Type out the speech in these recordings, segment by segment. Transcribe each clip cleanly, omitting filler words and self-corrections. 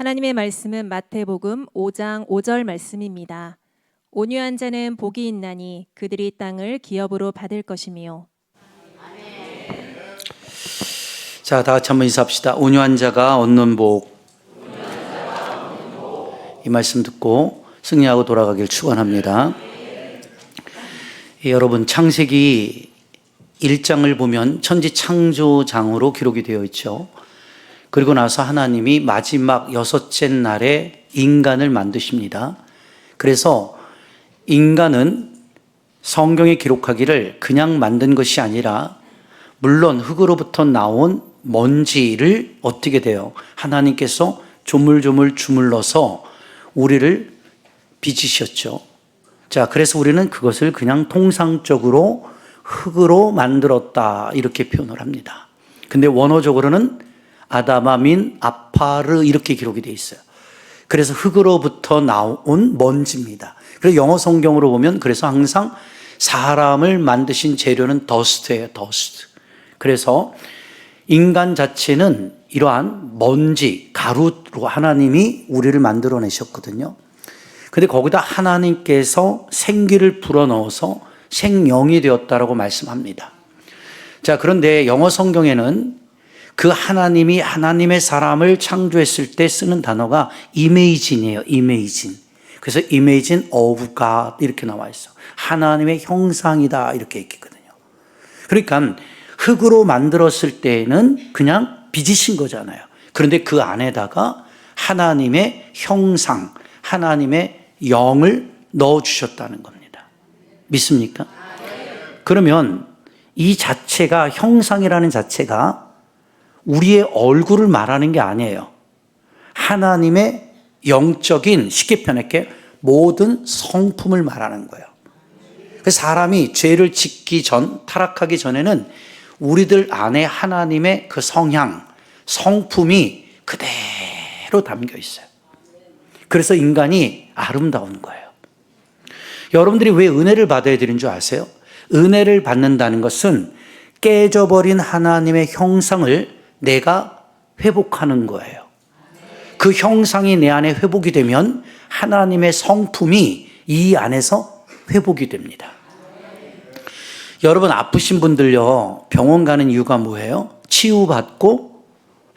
하나님의 말씀은 마태복음 5장 5절 말씀입니다. 온유한 자는 복이 있나니 그들이 땅을 기업으로 받을 것이며. 자, 다 같이 한번 인사합시다. 온유한 자가 얻는 복. 이 말씀 듣고 승리하고 돌아가길 축원합니다. 여러분, 창세기 1장을 보면 천지 창조장으로 기록이 되어 있죠. 그리고 나서 하나님이 마지막 여섯째 날에 인간을 만드십니다. 그래서 인간은 성경에 기록하기를 그냥 만든 것이 아니라 물론 흙으로부터 나온 먼지를 어떻게 돼요? 하나님께서 조물조물 주물러서 우리를 빚으셨죠. 자, 그래서 우리는 그것을 그냥 통상적으로 흙으로 만들었다 이렇게 표현을 합니다. 근데 원어적으로는 아다마 민 아파르 이렇게 기록이 되어 있어요. 그래서 흙으로부터 나온 먼지입니다. 그래서 영어 성경으로 보면 그래서 항상 사람을 만드신 재료는 더스트예요. 더스트. 그래서 인간 자체는 이러한 먼지, 가루로 하나님이 우리를 만들어내셨거든요. 근데 거기다 하나님께서 생기를 불어넣어서 생명이 되었다라고 말씀합니다. 자, 그런데 영어 성경에는 그 하나님이 하나님의 사람을 창조했을 때 쓰는 단어가 imagine이에요. imagine. 그래서 imagine of God 이렇게 나와 있어. 하나님의 형상이다 이렇게 있거든요. 그러니까 흙으로 만들었을 때는 그냥 빚으신 거잖아요. 그런데 그 안에다가 하나님의 형상, 하나님의 영을 넣어주셨다는 겁니다. 믿습니까? 그러면 이 자체가, 형상이라는 자체가 우리의 얼굴을 말하는 게 아니에요. 하나님의 영적인, 쉽게 표현할게, 모든 성품을 말하는 거예요. 그래서 사람이 죄를 짓기 전, 타락하기 전에는 우리들 안에 하나님의 그 성향, 성품이 그대로 담겨 있어요. 그래서 인간이 아름다운 거예요. 여러분들이 왜 은혜를 받아야 되는 줄 아세요? 은혜를 받는다는 것은 깨져버린 하나님의 형상을 내가 회복하는 거예요. 그 형상이 내 안에 회복이 되면 하나님의 성품이 이 안에서 회복이 됩니다. 여러분, 아프신 분들요, 병원 가는 이유가 뭐예요? 치유받고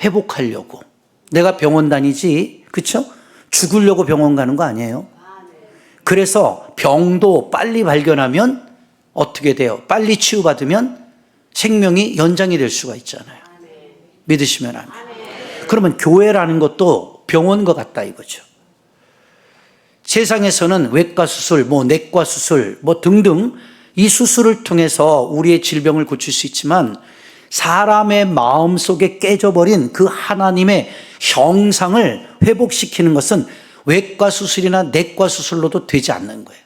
회복하려고. 내가 병원 다니지, 그렇죠? 죽으려고 병원 가는 거 아니에요? 그래서 병도 빨리 발견하면 어떻게 돼요? 빨리 치유받으면 생명이 연장이 될 수가 있잖아요. 믿으시면 아멘. 그러면 교회라는 것도 병원과 같다 이거죠. 세상에서는 외과 수술, 내과 수술, 등등 이 수술을 통해서 우리의 질병을 고칠 수 있지만 사람의 마음 속에 깨져버린 그 하나님의 형상을 회복시키는 것은 외과 수술이나 내과 수술로도 되지 않는 거예요.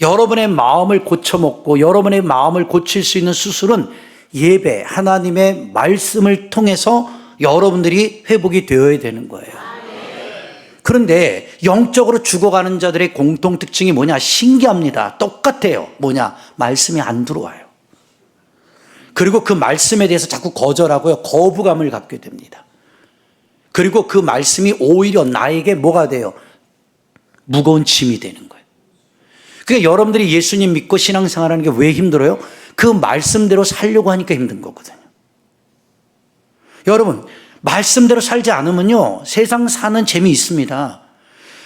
여러분의 마음을 고쳐먹고 여러분의 마음을 고칠 수 있는 수술은 예배, 하나님의 말씀을 통해서 여러분들이 회복이 되어야 되는 거예요. 그런데 영적으로 죽어가는 자들의 공통특징이 뭐냐? 신기합니다. 똑같아요. 뭐냐? 말씀이 안 들어와요. 그리고 그 말씀에 대해서 자꾸 거절하고요, 거부감을 갖게 됩니다. 그리고 그 말씀이 오히려 나에게 뭐가 돼요? 무거운 짐이 되는 거예요. 그러니까 여러분들이 예수님 믿고 신앙생활하는 게 왜 힘들어요? 그 말씀대로 살려고 하니까 힘든 거거든요. 여러분, 말씀대로 살지 않으면요, 세상 사는 재미 있습니다.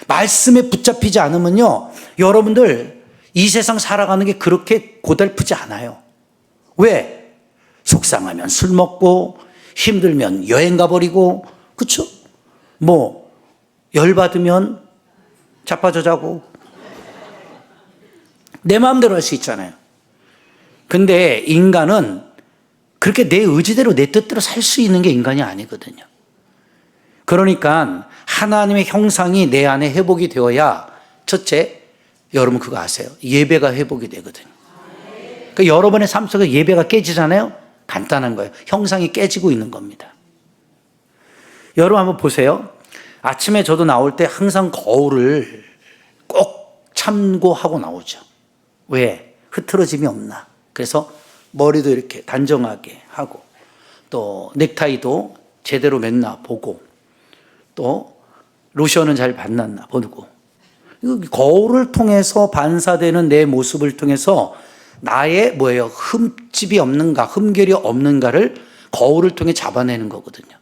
말씀에 붙잡히지 않으면요, 여러분들 이 세상 살아가는 게 그렇게 고달프지 않아요. 왜? 속상하면 술 먹고, 힘들면 여행 가버리고, 그쵸? 열받으면 자빠져 자고, 내 마음대로 할 수 있잖아요. 근데 인간은 그렇게 내 의지대로 내 뜻대로 살 수 있는 게 인간이 아니거든요. 그러니까 하나님의 형상이 내 안에 회복이 되어야, 첫째, 여러분 그거 아세요? 예배가 회복이 되거든요. 그러니까 여러분의 삶 속에 예배가 깨지잖아요? 간단한 거예요. 형상이 깨지고 있는 겁니다. 여러분 한번 보세요. 아침에 저도 나올 때 항상 거울을 꼭 참고하고 나오죠. 왜? 흐트러짐이 없나? 그래서 머리도 이렇게 단정하게 하고, 또 넥타이도 제대로 맸나 보고, 또 로션은 잘 발랐나 보고. 거울을 통해서 반사되는 내 모습을 통해서 나의 뭐예요? 흠집이 없는가, 흠결이 없는가를 거울을 통해 잡아내는 거거든요.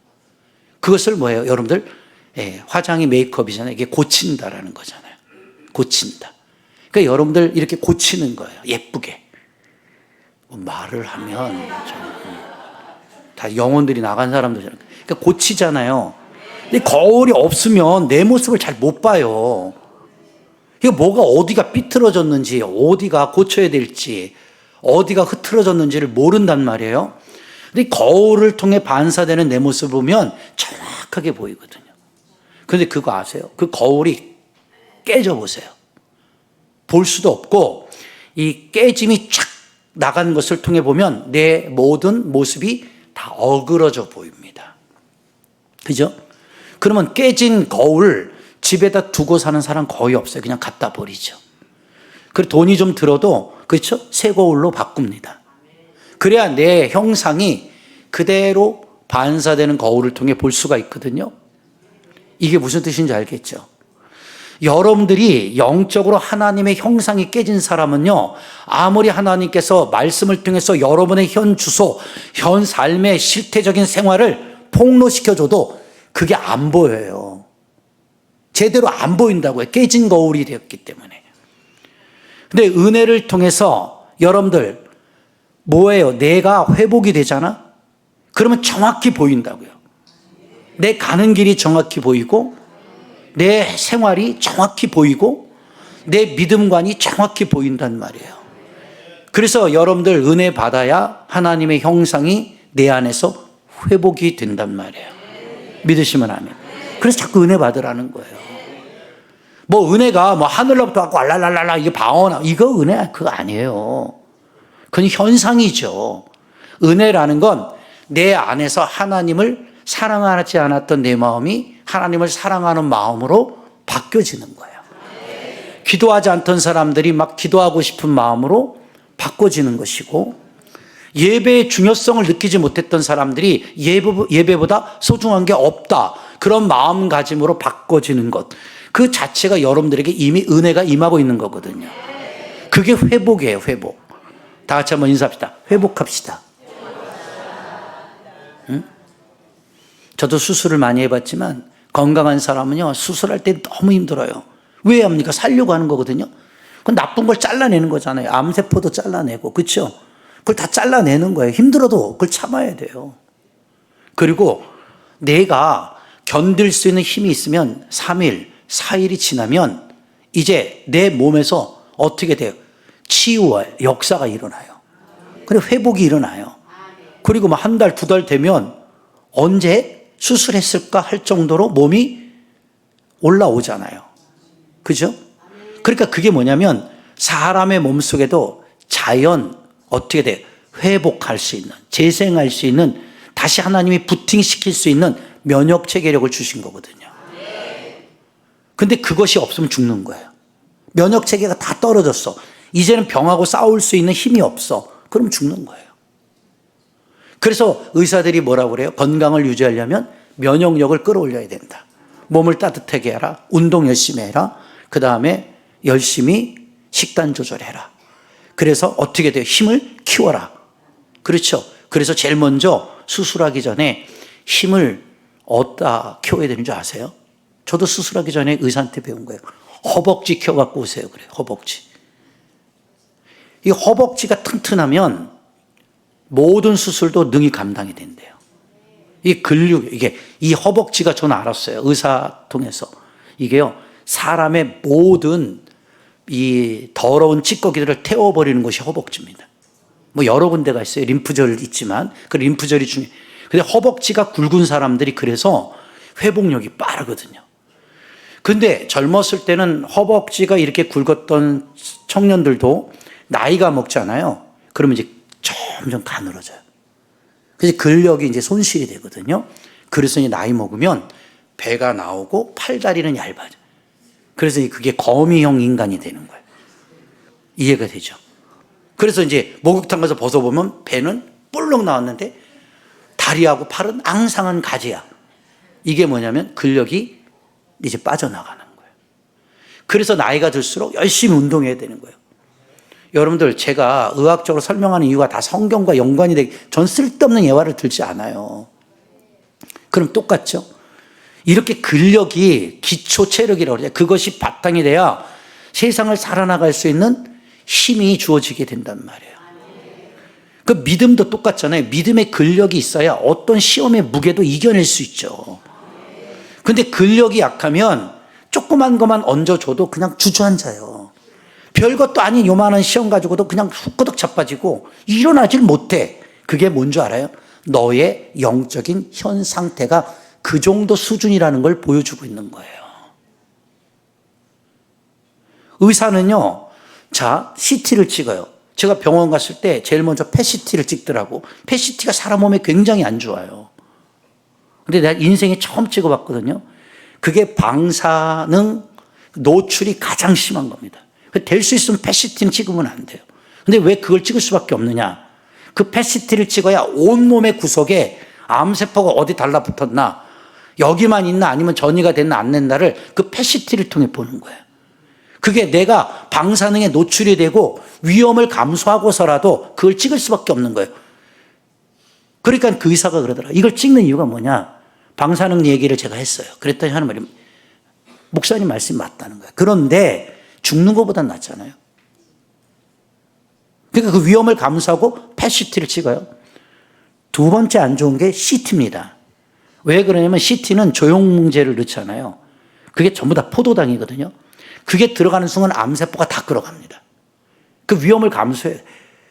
그것을 뭐예요? 여러분들, 화장이 메이크업이잖아요. 이게 고친다라는 거잖아요. 고친다. 그러니까 여러분들 이렇게 고치는 거예요. 예쁘게. 말을 하면 다 영혼들이 나간 사람들. 그러니까 고치잖아요. 근데 거울이 없으면 내 모습을 잘 못 봐요. 이게 뭐가 어디가 삐뚤어졌는지, 어디가 고쳐야 될지, 어디가 흐트러졌는지를 모른단 말이에요. 근데 거울을 통해 반사되는 내 모습을 보면 정확하게 보이거든요. 그런데 그거 아세요? 그 거울이 깨져 보세요. 볼 수도 없고 이 깨짐이 쫙 나간 것을 통해 보면 내 모든 모습이 다 어그러져 보입니다. 그죠? 그러면 깨진 거울 집에다 두고 사는 사람 거의 없어요. 그냥 갖다 버리죠. 그리고 돈이 좀 들어도 그렇죠? 새 거울로 바꿉니다. 그래야 내 형상이 그대로 반사되는 거울을 통해 볼 수가 있거든요. 이게 무슨 뜻인지 알겠죠? 여러분들이 영적으로 하나님의 형상이 깨진 사람은요, 아무리 하나님께서 말씀을 통해서 여러분의 현 주소, 현 삶의 실태적인 생활을 폭로시켜줘도 그게 안 보여요. 제대로 안 보인다고요. 깨진 거울이 되었기 때문에. 근데 은혜를 통해서 여러분들 뭐예요? 내가 회복이 되잖아? 그러면 정확히 보인다고요. 내 가는 길이 정확히 보이고 내 생활이 정확히 보이고 내 믿음관이 정확히 보인단 말이에요. 그래서 여러분들 은혜 받아야 하나님의 형상이 내 안에서 회복이 된단 말이에요. 믿으시면 아멘. 그래서 자꾸 은혜 받으라는 거예요. 뭐 은혜가 뭐 하늘로부터 왔고 알랄랄랄라 이게 방언 이거 은혜 그거 아니에요. 그건 현상이죠. 은혜라는 건 내 안에서 하나님을 사랑하지 않았던 내 마음이 하나님을 사랑하는 마음으로 바뀌어지는 거예요. 기도하지 않던 사람들이 막 기도하고 싶은 마음으로 바꿔지는 것이고, 예배의 중요성을 느끼지 못했던 사람들이 예배보다 소중한 게 없다, 그런 마음가짐으로 바꿔지는 것, 그 자체가 여러분들에게 이미 은혜가 임하고 있는 거거든요. 그게 회복이에요. 회복. 다 같이 한번 인사합시다. 회복합시다. 응? 저도 수술을 많이 해봤지만 건강한 사람은요, 수술할 때 너무 힘들어요. 왜 합니까? 살려고 하는 거거든요. 그건 나쁜 걸 잘라내는 거잖아요. 암세포도 잘라내고, 그렇죠? 그걸 다 잘라내는 거예요. 힘들어도 그걸 참아야 돼요. 그리고 내가 견딜 수 있는 힘이 있으면 3일, 4일이 지나면 이제 내 몸에서 어떻게 돼요? 치유의 역사가 일어나요. 그리고 회복이 일어나요. 그리고 뭐 한 달, 2달 되면 언제 수술했을까 할 정도로 몸이 올라오잖아요. 그죠? 그러니까 그게 뭐냐면 사람의 몸속에도 자연 어떻게 돼요? 회복할 수 있는, 재생할 수 있는, 다시 하나님이 부팅시킬 수 있는 면역 체계력을 주신 거거든요. 근데 그것이 없으면 죽는 거예요. 면역 체계가 다 떨어졌어. 이제는 병하고 싸울 수 있는 힘이 없어. 그럼 죽는 거예요. 그래서 의사들이 뭐라고 그래요? 건강을 유지하려면 면역력을 끌어올려야 된다. 몸을 따뜻하게 해라. 운동 열심히 해라. 그 다음에 열심히 식단 조절해라. 그래서 어떻게 돼요? 힘을 키워라. 그렇죠? 그래서 제일 먼저 수술하기 전에 힘을 어디다 키워야 되는 줄 아세요? 저도 수술하기 전에 의사한테 배운 거예요. 허벅지 키워갖고 오세요. 그래요. 허벅지. 이 허벅지가 튼튼하면 모든 수술도 능히 감당이 된대요. 이 근육, 이 허벅지가 저는 알았어요. 의사 통해서. 이게요, 사람의 모든 이 더러운 찌꺼기들을 태워버리는 것이 허벅지입니다. 뭐 여러 군데가 있어요. 림프절 있지만, 그 림프절이 중요해요. 근데 허벅지가 굵은 사람들이 그래서 회복력이 빠르거든요. 근데 젊었을 때는 허벅지가 이렇게 굵었던 청년들도 나이가 먹잖아요. 그러면 이제 점점 가늘어져요. 그래서 근력이 이제 손실이 되거든요. 그래서 이제 나이 먹으면 배가 나오고 팔다리는 얇아져. 그래서 그게 거미형 인간이 되는 거예요. 이해가 되죠? 그래서 이제 목욕탕 가서 벗어보면 배는 볼록 나왔는데 다리하고 팔은 앙상한 가지야. 이게 뭐냐면 근력이 이제 빠져나가는 거예요. 그래서 나이가 들수록 열심히 운동해야 되는 거예요. 여러분들, 제가 의학적으로 설명하는 이유가 다 성경과 연관이 되게, 전 쓸데없는 예화를 들지 않아요. 그럼 똑같죠? 이렇게 근력이 기초 체력이라고 그러죠. 그것이 바탕이 돼야 세상을 살아나갈 수 있는 힘이 주어지게 된단 말이에요. 그 믿음도 똑같잖아요. 믿음의 근력이 있어야 어떤 시험의 무게도 이겨낼 수 있죠. 근데 근력이 약하면 조그만 것만 얹어줘도 그냥 주저앉아요. 별것도 아닌 요만한 시험 가지고도 그냥 후끄덕 자빠지고 일어나질 못해. 그게 뭔 줄 알아요? 너의 영적인 현 상태가 그 정도 수준이라는 걸 보여주고 있는 거예요. 의사는요, 자, CT를 찍어요. 제가 병원 갔을 때 제일 먼저 PET-CT를 찍더라고. PET-CT가 사람 몸에 굉장히 안 좋아요. 근데 내가 인생에 처음 찍어봤거든요. 그게 방사능 노출이 가장 심한 겁니다. 될 수 있으면 PET-CT는 찍으면 안 돼요. 근데 왜 그걸 찍을 수밖에 없느냐? 그 PET-CT를 찍어야 온몸의 구석에 암세포가 어디 달라붙었나, 여기만 있나 아니면 전이가 됐나 안 됐나를 그 PET-CT를 통해 보는 거예요. 그게 내가 방사능에 노출이 되고 위험을 감수하고서라도 그걸 찍을 수밖에 없는 거예요. 그러니까 그 의사가 그러더라. 이걸 찍는 이유가 뭐냐? 방사능 얘기를 제가 했어요. 그랬더니 하는 말이, 목사님 말씀이 맞다는 거예요. 그런데 죽는 것보단 낫잖아요. 그러니까 그 위험을 감수하고 PET-CT를 찍어요. 두 번째 안 좋은 게 CT입니다. 왜 그러냐면 CT는 조영뭉제를 넣잖아요. 그게 전부 다 포도당이거든요. 그게 들어가는 순간 암세포가 다 끌어갑니다. 그 위험을 감수해요.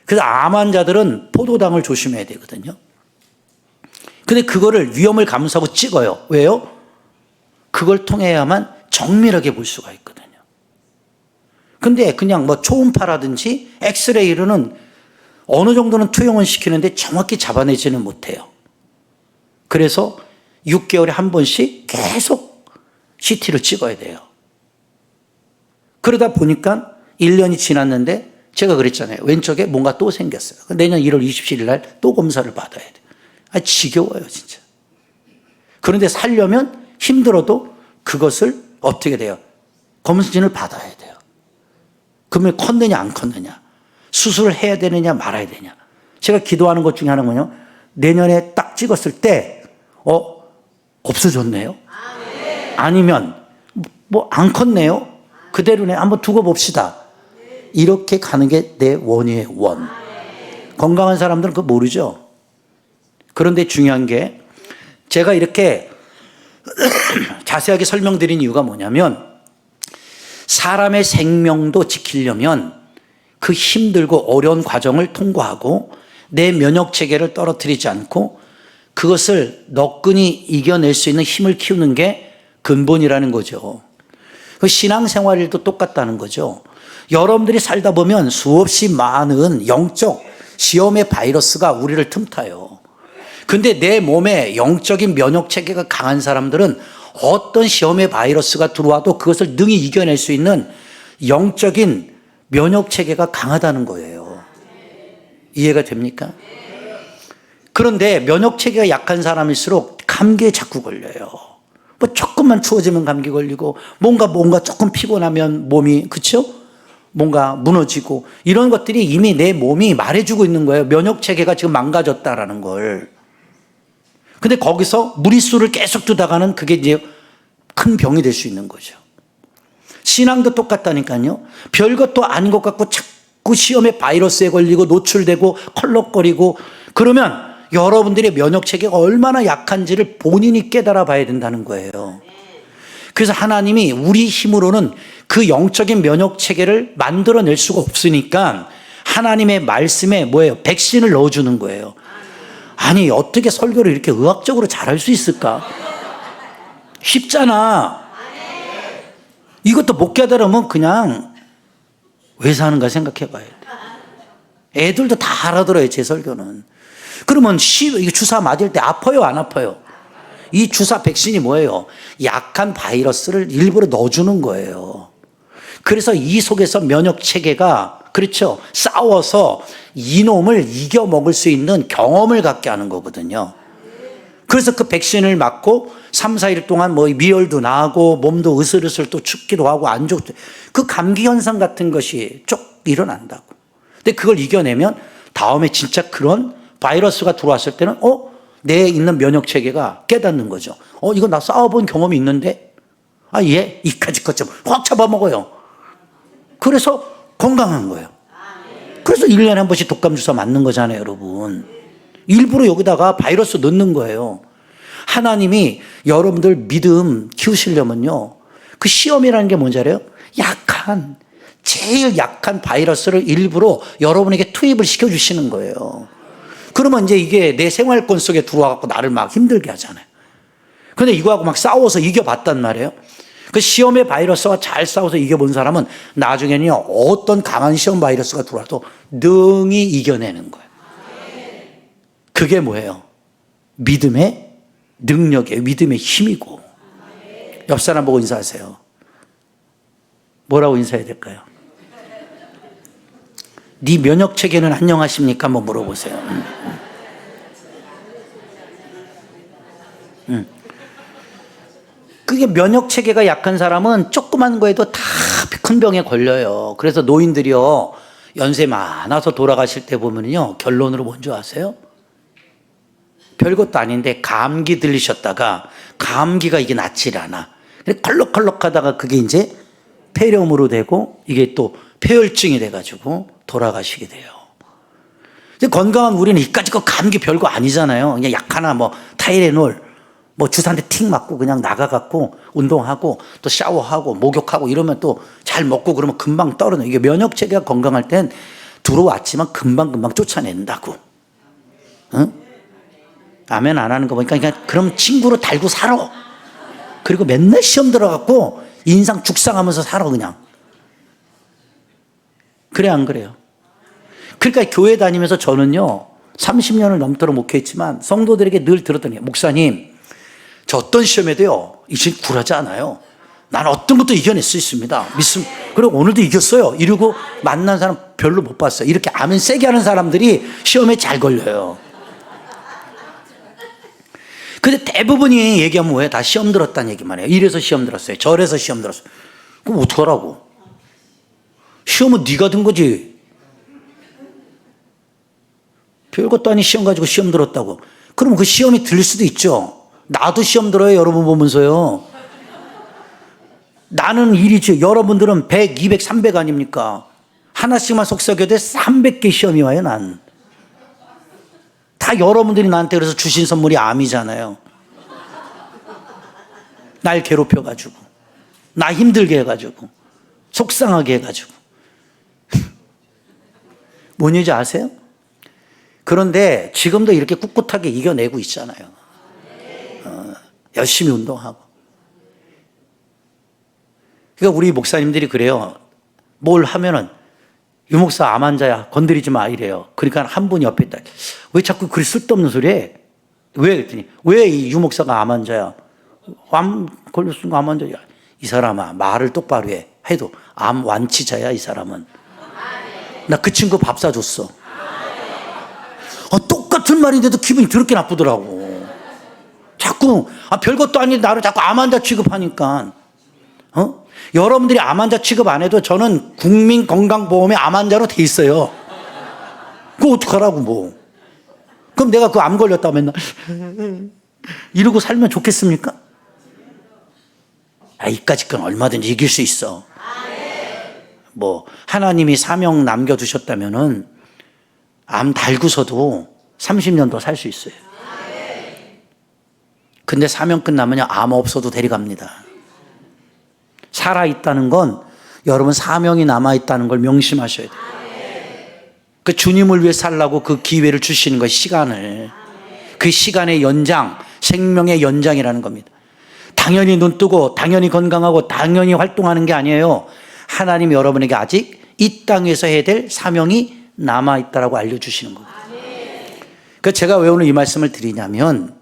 그래서 암 환자들은 포도당을 조심해야 되거든요. 근데 그거를 위험을 감수하고 찍어요. 왜요? 그걸 통해야만 정밀하게 볼 수가 있거든요. 근데 그냥 뭐 초음파라든지 엑스레이로는 어느 정도는 투영은 시키는데 정확히 잡아내지는 못해요. 그래서 6개월에 한 번씩 계속 CT를 찍어야 돼요. 그러다 보니까 1년이 지났는데 제가 그랬잖아요. 왼쪽에 뭔가 또 생겼어요. 내년 1월 27일 날 또 검사를 받아야 돼요. 지겨워요, 진짜. 그런데 살려면 힘들어도 그것을 어떻게 돼요? 검진을 받아야 돼요. 그러면 컸느냐 안 컸느냐, 수술을 해야 되느냐 말아야 되냐. 제가 기도하는 것 중에 하나는 뭐냐, 내년에 딱 찍었을 때 없어졌네요. 아니면 뭐 안 컸네요. 그대로네, 한번 두고 봅시다. 이렇게 가는 게 내 원이에요, 원. 건강한 사람들은 그거 모르죠. 그런데 중요한 게, 제가 이렇게 자세하게 설명드린 이유가 뭐냐면, 사람의 생명도 지키려면 그 힘들고 어려운 과정을 통과하고 내 면역 체계를 떨어뜨리지 않고 그것을 너끈히 이겨낼 수 있는 힘을 키우는 게 근본이라는 거죠. 그 신앙생활도 똑같다는 거죠. 여러분들이 살다 보면 수없이 많은 영적 시험의 바이러스가 우리를 틈타요. 근데 내 몸에 영적인 면역 체계가 강한 사람들은 어떤 시험의 바이러스가 들어와도 그것을 능히 이겨낼 수 있는 영적인 면역 체계가 강하다는 거예요. 이해가 됩니까? 그런데 면역 체계가 약한 사람일수록 감기에 자꾸 걸려요. 뭐 조금만 추워지면 감기 걸리고, 뭔가 조금 피곤하면 몸이, 그쵸? 뭔가 무너지고, 이런 것들이 이미 내 몸이 말해주고 있는 거예요. 면역 체계가 지금 망가졌다라는 걸. 근데 거기서 무리수를 계속 두다가는 그게 이제 큰 병이 될 수 있는 거죠. 신앙도 똑같다니까요. 별것도 아닌 것 같고 자꾸 시험에 바이러스에 걸리고 노출되고 컬럭거리고, 그러면 여러분들의 면역 체계가 얼마나 약한지를 본인이 깨달아 봐야 된다는 거예요. 그래서 하나님이 우리 힘으로는 그 영적인 면역 체계를 만들어낼 수가 없으니까 하나님의 말씀에 뭐예요? 백신을 넣어주는 거예요. 아니, 어떻게 설교를 이렇게 의학적으로 잘할 수 있을까? 쉽잖아. 이것도 못 깨달으면 그냥 왜 사는가 생각해 봐야 돼. 애들도 다 알아들어요, 제 설교는. 그러면 이거 주사 맞을 때 아파요, 안 아파요? 이 주사 백신이 뭐예요? 약한 바이러스를 일부러 넣어주는 거예요. 그래서 이 속에서 면역 체계가, 그렇죠, 싸워서 이놈을 이겨먹을 수 있는 경험을 갖게 하는 거거든요. 그래서 그 백신을 맞고 3, 4일 동안 뭐 미열도 나고 몸도 으슬으슬 또 춥기도 하고 안 좋고 그 감기 현상 같은 것이 쭉 일어난다고. 근데 그걸 이겨내면 다음에 진짜 그런 바이러스가 들어왔을 때는 내에 있는 면역 체계가 깨닫는 거죠. 이거 나 싸워본 경험이 있는데 이까짓 것 좀 확 잡아먹어요. 그래서 건강한 거예요. 그래서 1년에 한 번씩 독감 주사 맞는 거잖아요, 여러분. 일부러 여기다가 바이러스 넣는 거예요. 하나님이 여러분들 믿음 키우시려면요, 그 시험이라는 게 뭔지 알아요? 제일 약한 바이러스를 일부러 여러분에게 투입을 시켜주시는 거예요. 그러면 이제 이게 내 생활권 속에 들어와갖고 나를 막 힘들게 하잖아요. 근데 이거하고 막 싸워서 이겨봤단 말이에요. 그 시험의 바이러스와 잘 싸워서 이겨본 사람은 나중에는요, 어떤 강한 시험 바이러스가 들어와도 능히 이겨내는 거예요. 그게 뭐예요? 믿음의 능력이에요. 믿음의 힘이고. 옆 사람 보고 인사하세요. 뭐라고 인사해야 될까요? 네 면역 체계는 안녕하십니까? 한번 물어보세요. 그게 면역 체계가 약한 사람은 조그만 거에도 다 큰 병에 걸려요. 그래서 노인들이요, 연세 많아서 돌아가실 때 보면요, 결론으로 뭔지 아세요? 별것도 아닌데 감기 들리셨다가 감기가 이게 낫질 않아. 컬럭컬럭 하다가 그게 이제 폐렴으로 되고 이게 또 폐혈증이 돼가지고 돌아가시게 돼요. 건강한 우리는 이까짓 거 감기 별거 아니잖아요. 그냥 약 하나 뭐 타이레놀 뭐 주사 한 대 틱 맞고 그냥 나가갖고 운동하고 또 샤워하고 목욕하고 이러면 또 잘 먹고 그러면 금방 떨어져. 이게 면역 체계가 건강할 땐 들어왔지만 금방 쫓아낸다고. 응? 아멘 안 하는 거 보니까 그럼 친구로 달고 살아. 그리고 맨날 시험 들어갖고 인상 죽상하면서 살아 그냥. 그래 안 그래요? 그러니까 교회 다니면서 저는요, 30년을 넘도록 목회했지만 성도들에게 늘 들었더니, 목사님, 저 어떤 시험에도요, 이제 굴하지 않아요. 나는 어떤 것도 이겨낼 수 있습니다. 그리고 오늘도 이겼어요. 이러고 만난 사람 별로 못 봤어요. 이렇게 아멘 세게 하는 사람들이 시험에 잘 걸려요. 근데 대부분이 얘기하면 왜 다 시험 들었다는 얘기만 해요. 이래서 시험 들었어요. 저래서 시험 들었어요. 그럼 어떡하라고? 시험은 네가 든 거지. 별것도 아닌 시험 가지고 시험 들었다고. 그럼 그 시험이 들릴 수도 있죠. 나도 시험 들어요. 여러분 보면서요. 나는 일이죠. 여러분들은 100, 200, 300 아닙니까? 하나씩만 속삭여도 300개 시험이 와요. 난. 다 여러분들이 나한테 그래서 주신 선물이 암이잖아요. 날 괴롭혀가지고, 나 힘들게 해가지고, 속상하게 해가지고. 뭔 얘기인지 아세요? 그런데 지금도 이렇게 꿋꿋하게 이겨내고 있잖아요. 열심히 운동하고. 그러니까 우리 목사님들이 그래요. 뭘 하면은 유 목사 암 환자야 건드리지 마 이래요. 그러니까 한 분이 옆에 있다. 왜 자꾸 그리 쓸데없는 소리 해? 왜? 그랬더니 왜 이 유 목사가 암 환자야? 암 걸렸으니까 암 환자야. 이 사람아 말을 똑바로 해. 해도 암 완치자야 이 사람은. 나 그 친구 밥 사줬어. 똑같은 말인데도 기분이 더럽게 나쁘더라고. 자꾸 별것도 아닌 나를 자꾸 암 환자 취급하니까. 여러분들이 암 환자 취급 안 해도 저는 국민건강보험에 암 환자로 돼 있어요. 그거 어떡하라고 뭐. 그럼 내가 그 암 걸렸다고 맨날 이러고 살면 좋겠습니까? 이까짓 건 얼마든지 이길 수 있어. 뭐 하나님이 사명 남겨두셨다면은 암 달고서도 30년 더 살 수 있어요. 근데 사명 끝나면요 암 없어도 데려갑니다. 살아있다는 건 여러분 사명이 남아있다는 걸 명심하셔야 돼요. 그 주님을 위해 살라고 그 기회를 주시는 거예요. 시간을. 그 시간의 연장, 생명의 연장이라는 겁니다. 당연히 눈 뜨고 당연히 건강하고 당연히 활동하는 게 아니에요. 하나님이 여러분에게 아직 이 땅에서 해야 될 사명이 남아있다라고 알려주시는 겁니다. 그래서 제가 왜 오늘 이 말씀을 드리냐면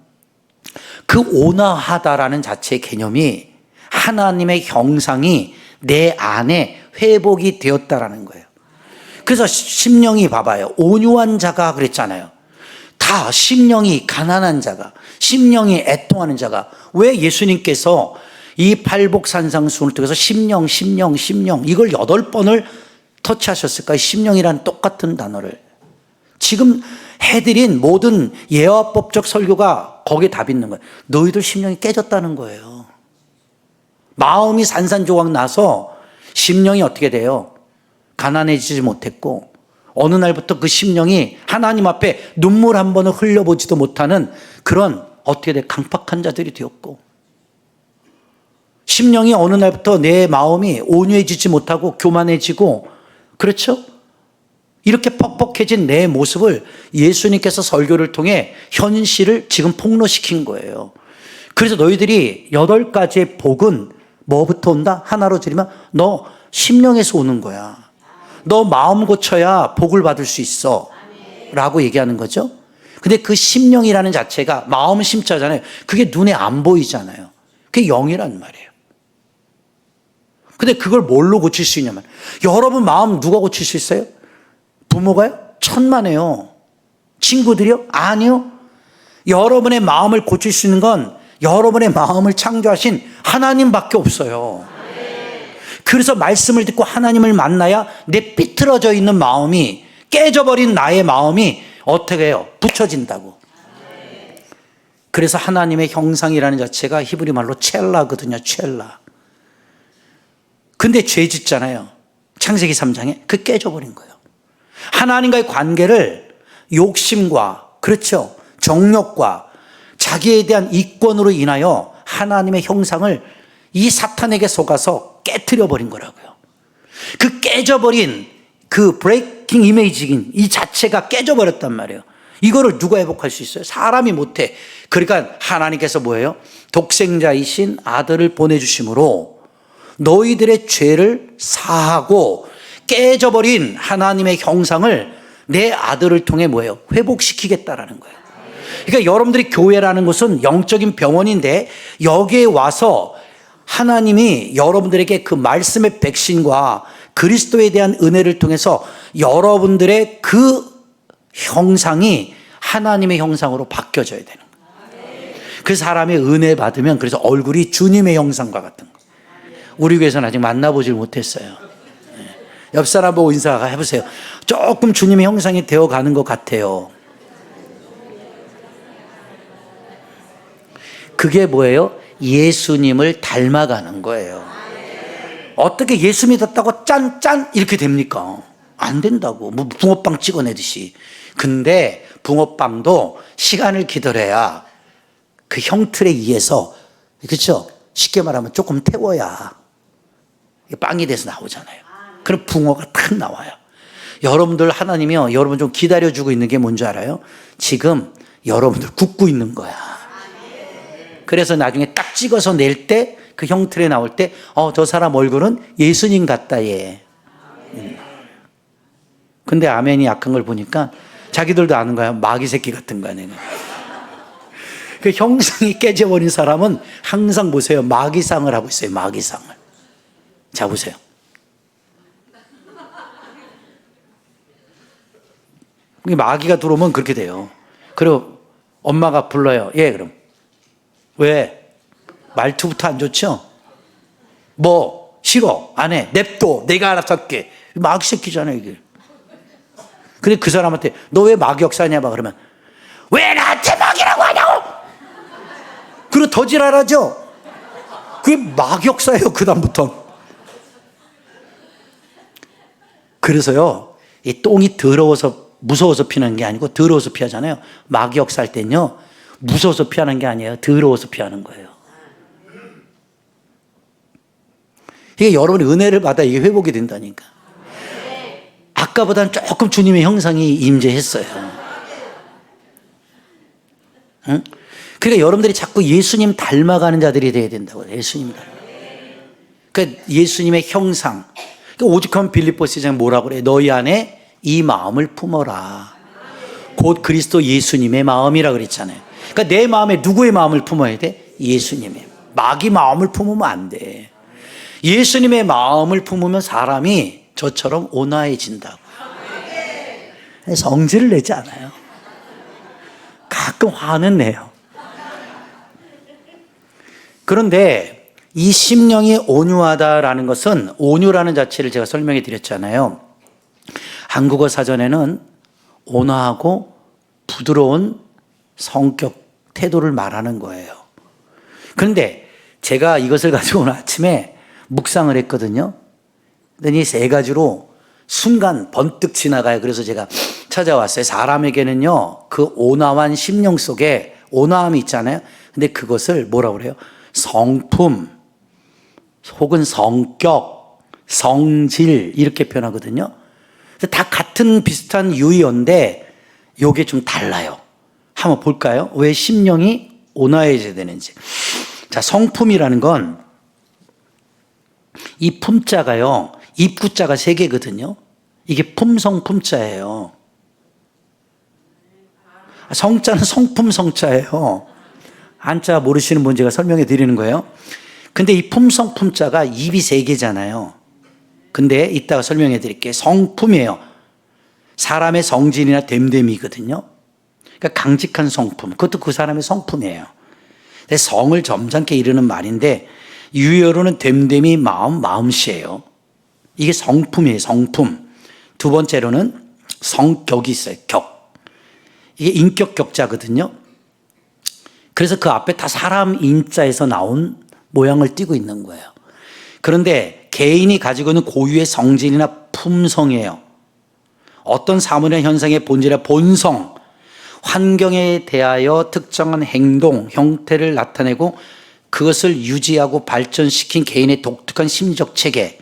그 온화하다라는 자체의 개념이 하나님의 형상이 내 안에 회복이 되었다라는 거예요. 그래서 심령이 봐봐요. 온유한 자가 그랬잖아요. 다 다 심령이 가난한 자가, 심령이 애통하는 자가, 왜 예수님께서 이 팔복산상수훈을 통해서 심령 이걸 8번을 터치하셨을까요? 심령이란 똑같은 단어를. 지금 해드린 모든 예화법적 설교가 거기에 답 있는 거예요. 너희들 심령이 깨졌다는 거예요. 마음이 산산조각 나서 심령이 어떻게 돼요? 가난해지지 못했고 어느 날부터 그 심령이 하나님 앞에 눈물 한 번을 흘려보지도 못하는 그런 어떻게 돼? 강팍한 자들이 되었고, 심령이 어느 날부터 내 마음이 온유해지지 못하고 교만해지고, 그렇죠? 이렇게 퍽퍽해진 내 모습을 예수님께서 설교를 통해 현실을 지금 폭로시킨 거예요. 그래서 너희들이 8가지의 복은 뭐부터 온다? 하나로 드리면 너 심령에서 오는 거야. 너 마음 고쳐야 복을 받을 수 있어 라고 얘기하는 거죠. 근데 그 심령이라는 자체가 마음 심자잖아요. 그게 눈에 안 보이잖아요. 그게 영이란 말이에요. 근데 그걸 뭘로 고칠 수 있냐면, 여러분 마음 누가 고칠 수 있어요? 부모가요? 천만에요. 친구들이요? 아니요. 여러분의 마음을 고칠 수 있는 건 여러분의 마음을 창조하신 하나님밖에 없어요. 그래서 말씀을 듣고 하나님을 만나야 내 삐뚤어져 있는 마음이, 깨져버린 나의 마음이 어떻게 해요? 붙여진다고. 그래서 하나님의 형상이라는 자체가 히브리 말로 첼라거든요. 첼라. 근데 죄 짓잖아요. 창세기 3장에. 그 깨져버린 거예요. 하나님과의 관계를 욕심과, 그렇죠, 정욕과 자기에 대한 이권으로 인하여 하나님의 형상을 이 사탄에게 속아서 깨트려 버린 거라고요. 그 깨져버린 그 브레이킹 이미지인 이 자체가 깨져버렸단 말이에요. 이거를 누가 회복할 수 있어요? 사람이 못해. 그러니까 하나님께서 뭐예요? 독생자이신 아들을 보내주심으로 너희들의 죄를 사하고 깨져버린 하나님의 형상을 내 아들을 통해 뭐예요? 회복시키겠다라는 거예요. 그러니까 여러분들이 교회라는 것은 영적인 병원인데, 여기에 와서 하나님이 여러분들에게 그 말씀의 백신과 그리스도에 대한 은혜를 통해서 여러분들의 그 형상이 하나님의 형상으로 바뀌어져야 되는 거예요. 그 사람의 은혜 받으면 그래서 얼굴이 주님의 형상과 같은 거예요. 우리 교회에서는 아직 만나보질 못했어요. 옆 사람 보고 인사해보세요. 조금 주님의 형상이 되어가는 것 같아요. 그게 뭐예요? 예수님을 닮아가는 거예요. 어떻게 예수 믿었다고 짠 이렇게 됩니까? 안 된다고. 뭐 붕어빵 찍어내듯이. 근데 붕어빵도 시간을 기다려야 그 형틀에 의해서, 그렇죠? 쉽게 말하면 조금 태워야 빵이 돼서 나오잖아요. 그럼 붕어가 탁 나와요. 여러분들 하나님이요, 여러분 좀 기다려주고 있는 게 뭔지 알아요? 지금 여러분들 굽고 있는 거야. 그래서 나중에 딱 찍어서 낼 때, 그 형틀에 나올 때, 저 사람 얼굴은 예수님 같다, 얘. 근데 아멘이 약한 걸 보니까 자기들도 아는 거야. 마귀 새끼 같은 거야, 내가. 그 형상이 깨져버린 사람은 항상 보세요. 마귀상을 하고 있어요, 마귀상을. 자, 보세요. 마귀가 들어오면 그렇게 돼요. 그리고 엄마가 불러요. 예, 그럼. 왜? 말투부터 안 좋죠? 뭐, 싫어, 안 해, 냅둬, 내가 알아서 할게. 마귀 새끼잖아요, 이게. 근데 그 사람한테 너 왜 마귀 역사냐 봐 그러면 왜 나한테 마귀라고 하냐고. 그리고 더 지랄하죠. 그게 마귀 역사예요, 그 다음부터. 그래서요, 이 똥이 더러워서 무서워서 피하는 게 아니고 더러워서 피하잖아요. 마귀 역사할 땐요, 무서워서 피하는 게 아니에요. 더러워서 피하는 거예요. 이게 여러분이 은혜를 받아 이게 회복이 된다니까. 아까보다는 조금 주님의 형상이 임재했어요. 응? 그러니까 여러분들이 자꾸 예수님 닮아가는 자들이 돼야 된다고요. 예수님 닮아. 그러니까 예수님의 형상. 그러니까 오죽하면 빌립보서에 뭐라고 그래? 너희 안에 이 마음을 품어라. 곧 그리스도 예수님의 마음이라 그랬잖아요. 그러니까 내 마음에 누구의 마음을 품어야 돼? 예수님의. 마귀 마음을 품으면 안 돼. 예수님의 마음을 품으면 사람이 저처럼 온화해진다고. 성질을 내지 않아요. 가끔 화는 내요. 그런데 이 심령이 온유하다라는 것은, 온유라는 자체를 제가 설명해 드렸잖아요. 한국어 사전에는 온화하고 부드러운 성격, 태도를 말하는 거예요. 그런데 제가 이것을 가지고 오늘 아침에 묵상을 했거든요. 그랬더니 세 가지로 순간 번뜩 지나가요. 그래서 제가 찾아왔어요. 사람에게는요, 그 온화한 심령 속에 온화함이 있잖아요. 근데 그것을 뭐라고 그래요? 성품, 혹은 성격, 성질, 이렇게 표현하거든요. 다 같은 비슷한 유의어인데 요게 좀 달라요. 한번 볼까요? 왜 심령이 온화해져야 되는지. 자, 성품이라는 건 이 품자가요, 입구자가 3개거든요. 이게 품성 품자예요. 성자는 성품 성자예요. 한자 모르시는 분 제가 설명해 드리는 거예요. 근데 이 품성 품자가 입이 3개잖아요. 근데 이따가 설명해 드릴게요. 성품이에요. 사람의 성질이나 됨됨이거든요. 그러니까 강직한 성품, 그것도 그 사람의 성품이에요. 근데 성을 점잖게 이르는 말인데 유효로는 됨됨이 마음씨예요. 이게 성품이에요. 성품. 두 번째로는 성격이 있어요. 격. 이게 인격 격자거든요. 그래서 그 앞에 다 사람 인자에서 나온 모양을 띠고 있는 거예요. 그런데 개인이 가지고 있는 고유의 성질이나 품성이에요. 어떤 사물이나 현상의 본질이나 본성, 환경에 대하여 특정한 행동, 형태를 나타내고 그것을 유지하고 발전시킨 개인의 독특한 심리적 체계,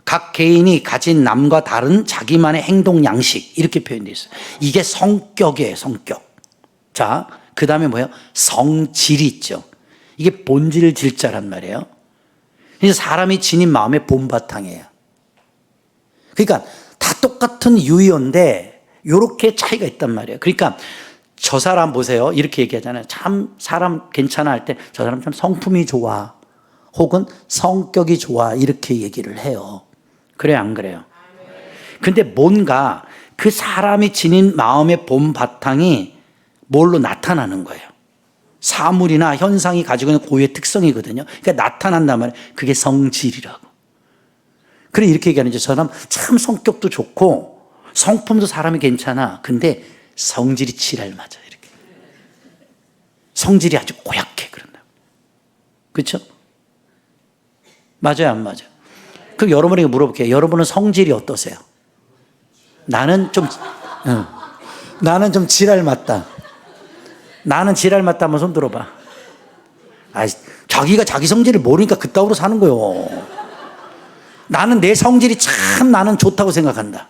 각 개인이 가진 남과 다른 자기만의 행동 양식, 이렇게 표현되어 있어요. 이게 성격이에요. 성격. 자, 그 다음에 뭐예요? 성질이 있죠. 이게 본질 질자란 말이에요. 그래서 사람이 지닌 마음의 본바탕이에요. 그러니까 다 똑같은 유의어인데 이렇게 차이가 있단 말이에요. 그러니까 저 사람 보세요. 이렇게 얘기하잖아요. 참 사람 괜찮아 할 때 저 사람 참 성품이 좋아, 혹은 성격이 좋아, 이렇게 얘기를 해요. 그래요, 안 그래요? 근데 뭔가 그 사람이 지닌 마음의 본바탕이 뭘로 나타나는 거예요. 사물이나 현상이 가지고 있는 고유의 특성이거든요. 그러니까 나타난단 말이에요. 그게 성질이라고. 그래, 이렇게 얘기하는 거죠. 저 사람 참 성격도 좋고 성품도 사람이 괜찮아. 근데 성질이 지랄 맞아. 이렇게. 성질이 아주 고약해. 그런다. 그렇죠? 맞아요, 안 맞아요? 그럼 여러분에게 물어볼게요. 여러분은 성질이 어떠세요? 나는 좀 지랄 맞다. 나는 지랄 맞다 한번 손 들어봐. 자기가 자기 성질을 모르니까 그따구로 사는 거요. 나는 내 성질이 참 나는 좋다고 생각한다.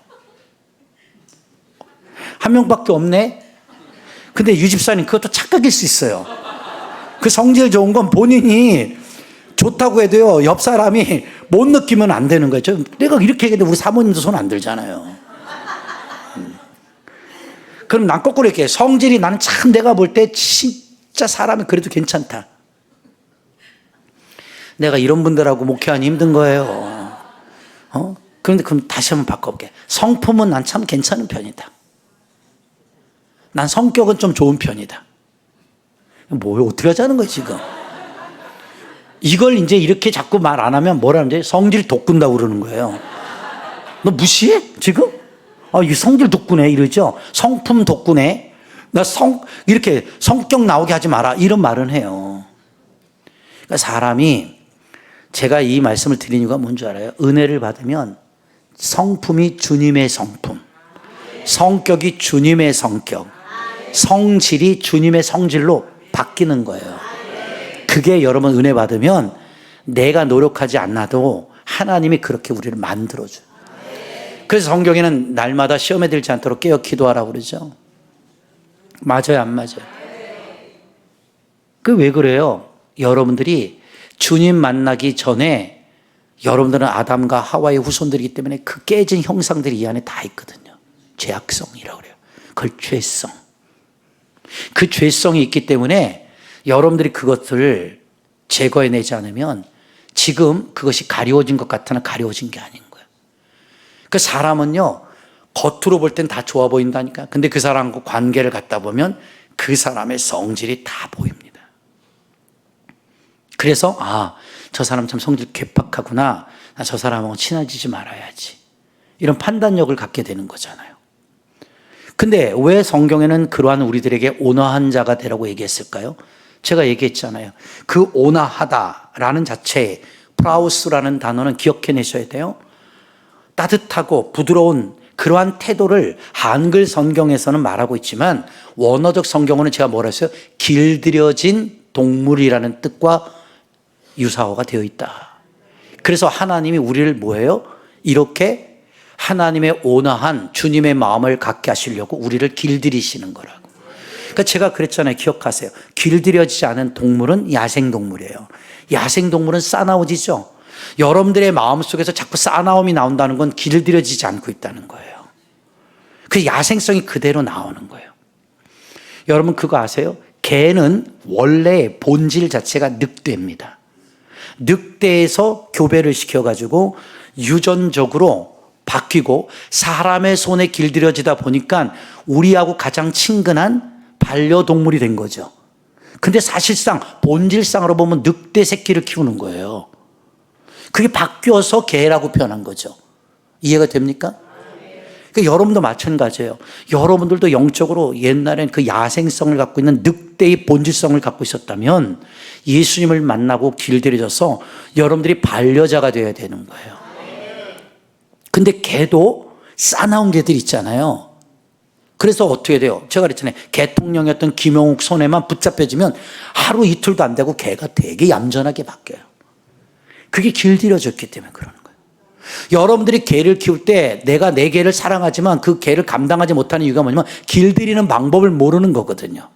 한 명밖에 없네? 근데 유 집사님, 그것도 착각일 수 있어요. 그 성질 좋은 건 본인이 좋다고 해도요, 옆 사람이 못 느끼면 안 되는 거예요. 내가 이렇게 얘기해도 우리 사모님도 손 안 들잖아요. 그럼 난 거꾸로 이렇게 성질이 나는 참 내가 볼 때 진짜 사람이 그래도 괜찮다. 내가 이런 분들하고 목회하니 힘든 거예요. 그런데 그럼 다시 한번 바꿔볼게. 성품은 난 참 괜찮은 편이다. 난 성격은 좀 좋은 편이다. 뭐야, 어떻게 하자는 거야 지금? 이걸 이제 이렇게 자꾸 말 안 하면 뭐라는지 성질 돋군다고 그러는 거예요. 너 무시해 지금? 이 성질 돋구네 이러죠. 성품 돋구네. 이렇게 성격 나오게 하지 마라, 이런 말은 해요. 그러니까 사람이, 제가 이 말씀을 드린 이유가 뭔지 알아요? 은혜를 받으면 성품이 주님의 성품, 성격이 주님의 성격, 성질이 주님의 성질로 바뀌는 거예요. 그게 여러분 은혜 받으면 내가 노력하지 않아도 하나님이 그렇게 우리를 만들어줘요. 그래서 성경에는 날마다 시험에 들지 않도록 깨어 기도하라고 그러죠. 맞아요, 안 맞아요? 그 왜 그래요? 여러분들이 주님 만나기 전에 여러분들은 아담과 하와의 후손들이기 때문에 그 깨진 형상들이 이 안에 다 있거든요. 죄악성이라고 그래요. 그걸 죄성. 그 죄성이 있기 때문에 여러분들이 그것을 제거해내지 않으면 지금 그것이 가려워진 것 같으나 가려워진 게 아닌 거예요. 그 사람은요, 겉으로 볼 땐 다 좋아 보인다니까. 근데 그 사람과 관계를 갖다 보면 그 사람의 성질이 다 보입니다. 그래서 저 사람 참 성질 괴팍하구나. 나 저 사람하고 친해지지 말아야지. 이런 판단력을 갖게 되는 거잖아요. 근데 왜 성경에는 그러한 우리들에게 온화한 자가 되라고 얘기했을까요? 제가 얘기했잖아요. 그 온화하다라는 자체에 프라우스라는 단어는 기억해내셔야 돼요. 따뜻하고 부드러운 그러한 태도를 한글 성경에서는 말하고 있지만 원어적 성경어는 제가 뭐라 했어요? 길들여진 동물이라는 뜻과 유사어가 되어 있다. 그래서 하나님이 우리를 뭐예요? 이렇게 하나님의 온화한 주님의 마음을 갖게 하시려고 우리를 길들이시는 거라고. 그러니까 제가 그랬잖아요. 기억하세요. 길들여지지 않은 동물은 야생동물이에요. 야생동물은 싸나워지죠. 여러분들의 마음속에서 자꾸 싸나움이 나온다는 건 길들여지지 않고 있다는 거예요. 그 야생성이 그대로 나오는 거예요. 여러분 그거 아세요? 개는 원래 본질 자체가 늑대입니다. 늑대에서 교배를 시켜가지고 유전적으로 바뀌고 사람의 손에 길들여지다 보니까 우리하고 가장 친근한 반려동물이 된 거죠. 근데 사실상 본질상으로 보면 늑대 새끼를 키우는 거예요. 그게 바뀌어서 개라고 표현한 거죠. 이해가 됩니까? 그러니까 여러분도 마찬가지예요. 여러분들도 영적으로 옛날엔 그 야생성을 갖고 있는 늑대의 본질성을 갖고 있었다면 예수님을 만나고 길들여져서 여러분들이 반려자가 되어야 되는 거예요. 근데 개도 싸나운 개들 있잖아요. 그래서 어떻게 돼요? 제가 그랬잖아요. 개통령이었던 김용욱 손에만 붙잡혀지면 하루 이틀도 안 되고 개가 되게 얌전하게 바뀌어요. 그게 길들여졌기 때문에 그러는 거예요. 여러분들이 개를 키울 때 내가 내 개를 사랑하지만 그 개를 감당하지 못하는 이유가 뭐냐면 길들이는 방법을 모르는 거거든요.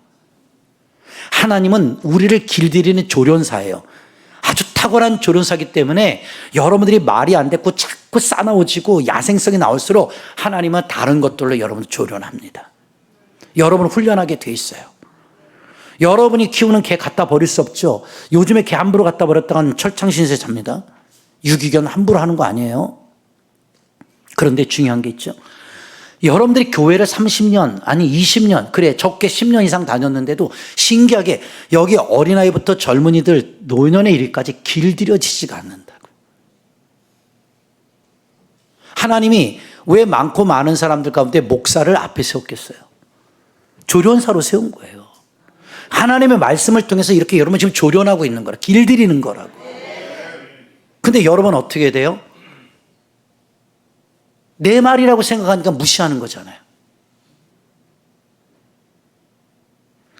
하나님은 우리를 길들이는 조련사예요. 아주 탁월한 조련사이기 때문에 여러분들이 말이 안 됐고 자꾸 싸나워지고 야생성이 나올수록 하나님은 다른 것들로 여러분을 조련합니다. 여러분을 훈련하게 돼 있어요. 여러분이 키우는 개 갖다 버릴 수 없죠. 요즘에 개 함부로 갖다 버렸다간 철창신세 잡니다. 유기견 함부로 하는 거 아니에요. 그런데 중요한 게 있죠. 여러분들이 교회를 30년 아니 20년 그래 적게 10년 이상 다녔는데도 신기하게 여기 어린아이부터 젊은이들 노년의 일까지 길들여지지가 않는다고. 하나님이 왜 많고 많은 사람들 가운데 목사를 앞에 세웠겠어요? 조련사로 세운 거예요. 하나님의 말씀을 통해서 이렇게 여러분 지금 조련하고 있는 거라, 길들이는 거라고. 근데 여러분 어떻게 돼요? 내 말이라고 생각하니까 무시하는 거잖아요.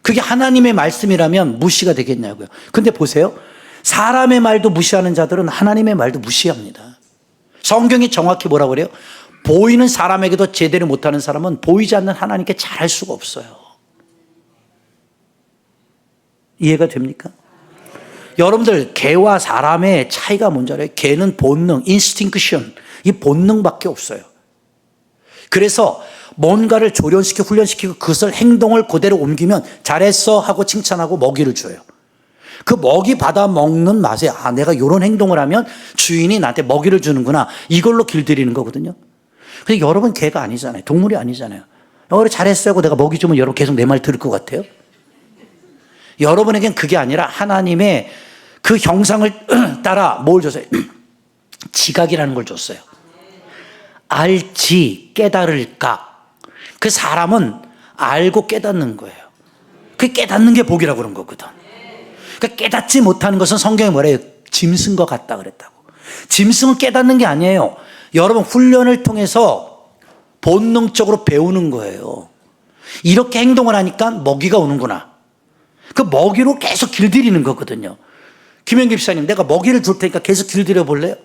그게 하나님의 말씀이라면 무시가 되겠냐고요. 근데 보세요. 사람의 말도 무시하는 자들은 하나님의 말도 무시합니다. 성경이 정확히 뭐라고 그래요? 보이는 사람에게도 제대로 못하는 사람은 보이지 않는 하나님께 잘할 수가 없어요. 이해가 됩니까? 여러분들 개와 사람의 차이가 뭔지 알아요? 개는 본능, 인스팅크션, 이 본능밖에 없어요. 그래서 뭔가를 조련시키고 훈련시키고 그것을 행동을 그대로 옮기면 잘했어 하고 칭찬하고 먹이를 줘요. 그 먹이 받아 먹는 맛에 내가 이런 행동을 하면 주인이 나한테 먹이를 주는구나, 이걸로 길들이는 거거든요. 근데 여러분 개가 아니잖아요. 동물이 아니잖아요. 그래 잘했어 하고 내가 먹이 주면 여러분 계속 내 말 들을 것 같아요? 여러분에겐 그게 아니라 하나님의 그 형상을 따라 뭘 줬어요? 지각이라는 걸 줬어요. 알지 깨달을까. 그 사람은 알고 깨닫는 거예요. 그 깨닫는 게 복이라고 그런 거거든. 그러니까 깨닫지 못하는 것은 성경에 뭐래요? 짐승과 같다 그랬다고. 짐승은 깨닫는 게 아니에요. 여러분 훈련을 통해서 본능적으로 배우는 거예요. 이렇게 행동을 하니까 먹이가 오는구나. 그 먹이로 계속 길들이는 거거든요. 김영기 집사님, 내가 먹이를 줄 테니까 계속 길들여 볼래요?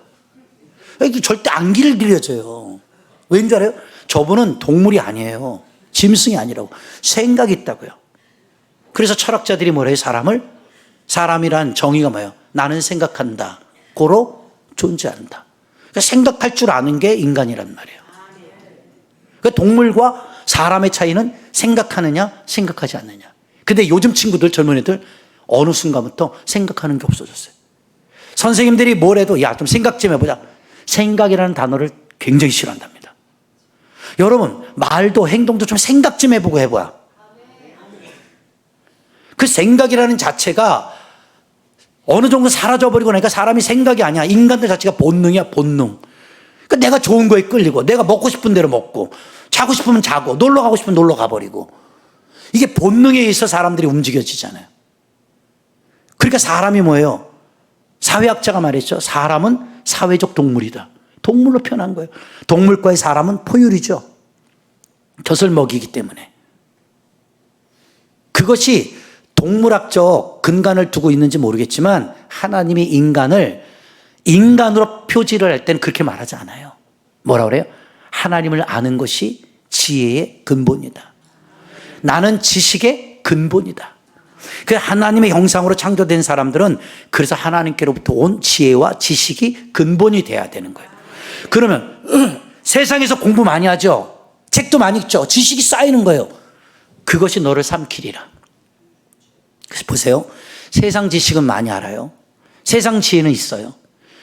이게 절대 안 길들여져요. 왠지 알아요? 저분은 동물이 아니에요. 짐승이 아니라고. 생각이 있다고요. 그래서 철학자들이 뭐래요? 사람이란 정의가 뭐예요? 나는 생각한다. 고로 존재한다. 그러니까 생각할 줄 아는 게 인간이란 말이에요. 그러니까 동물과 사람의 차이는 생각하느냐, 생각하지 않느냐. 근데 요즘 친구들, 젊은 애들 어느 순간부터 생각하는 게 없어졌어요. 선생님들이 뭘 해도 야, 좀 생각 좀 해보자. 생각이라는 단어를 굉장히 싫어한답니다. 여러분, 말도 행동도 좀 생각 좀 해보고 해봐야. 그 생각이라는 자체가 어느 정도 사라져버리고 나니까 사람이 생각이 아니야. 인간들 자체가 본능이야, 본능. 그러니까 내가 좋은 거에 끌리고, 내가 먹고 싶은 대로 먹고, 자고 싶으면 자고, 놀러 가고 싶으면 놀러 가버리고. 이게 본능에 의해서 사람들이 움직여지잖아요. 그러니까 사람이 뭐예요? 사회학자가 말했죠. 사람은 사회적 동물이다. 동물로 표현한 거예요. 동물과의 사람은 포유류죠. 젖을 먹이기 때문에. 그것이 동물학적 근간을 두고 있는지 모르겠지만 하나님이 인간을 인간으로 표지를 할 때는 그렇게 말하지 않아요. 뭐라 그래요? 하나님을 아는 것이 지혜의 근본이다. 나는 지식의 근본이다. 그 하나님의 형상으로 창조된 사람들은 그래서 하나님께로부터 온 지혜와 지식이 근본이 돼야 되는 거예요. 그러면 세상에서 공부 많이 하죠. 책도 많이 읽죠. 지식이 쌓이는 거예요. 그것이 너를 삼키리라. 그래서 보세요. 세상 지식은 많이 알아요. 세상 지혜는 있어요.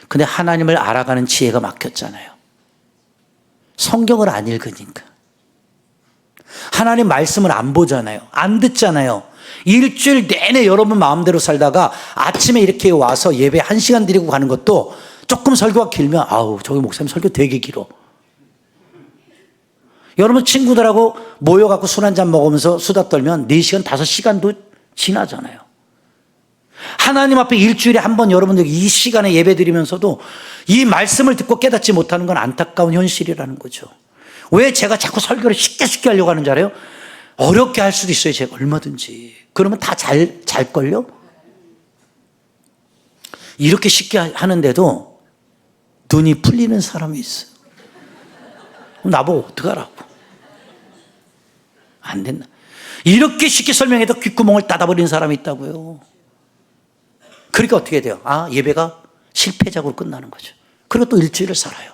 근데 하나님을 알아가는 지혜가 막혔잖아요. 성경을 안 읽으니까. 하나님 말씀을 안 보잖아요. 안 듣잖아요. 일주일 내내 여러분 마음대로 살다가 아침에 이렇게 와서 예배 1시간 드리고 가는 것도 조금 설교가 길면 아우 저기 목사님 설교 되게 길어. 여러분 친구들하고 모여갖고 술 한잔 먹으면서 수다 떨면 4시간 5시간도 지나잖아요. 하나님 앞에 일주일에 한 번 여러분들 이 시간에 예배 드리면서도 이 말씀을 듣고 깨닫지 못하는 건 안타까운 현실이라는 거죠. 왜 제가 자꾸 설교를 쉽게 하려고 하는 줄 알아요? 어렵게 할 수도 있어요. 제가 얼마든지. 그러면 다 잘걸요? 이렇게 쉽게 하는데도 눈이 풀리는 사람이 있어요. 그럼 나보고 어떡하라고. 안 된다. 이렇게 쉽게 설명해도 귓구멍을 닫아버리는 사람이 있다고요. 그러니까 어떻게 돼요? 아, 예배가 실패작으로 끝나는 거죠. 그리고 또 일주일을 살아요.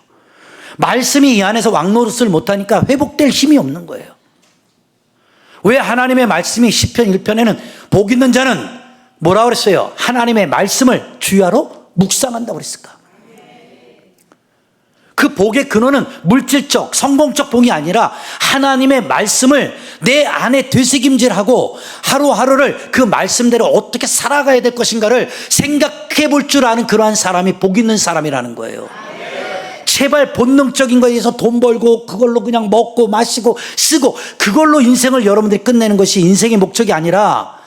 말씀이 이 안에서 왕노릇을 못하니까 회복될 힘이 없는 거예요. 왜 하나님의 말씀이 시편 1편에는 복 있는 자는 뭐라고 그랬어요? 하나님의 말씀을 주야로 묵상한다고 그랬을까? 그 복의 근원은 물질적, 성공적 복이 아니라 하나님의 말씀을 내 안에 되새김질하고 하루하루를 그 말씀대로 어떻게 살아가야 될 것인가를 생각해 볼 줄 아는 그러한 사람이 복 있는 사람이라는 거예요. 제발 본능적인 거에 의해서 돈 벌고 그걸로 그냥 먹고 마시고 쓰고 그걸로 인생을 여러분들이 끝내는 것이 인생의 목적이 아니라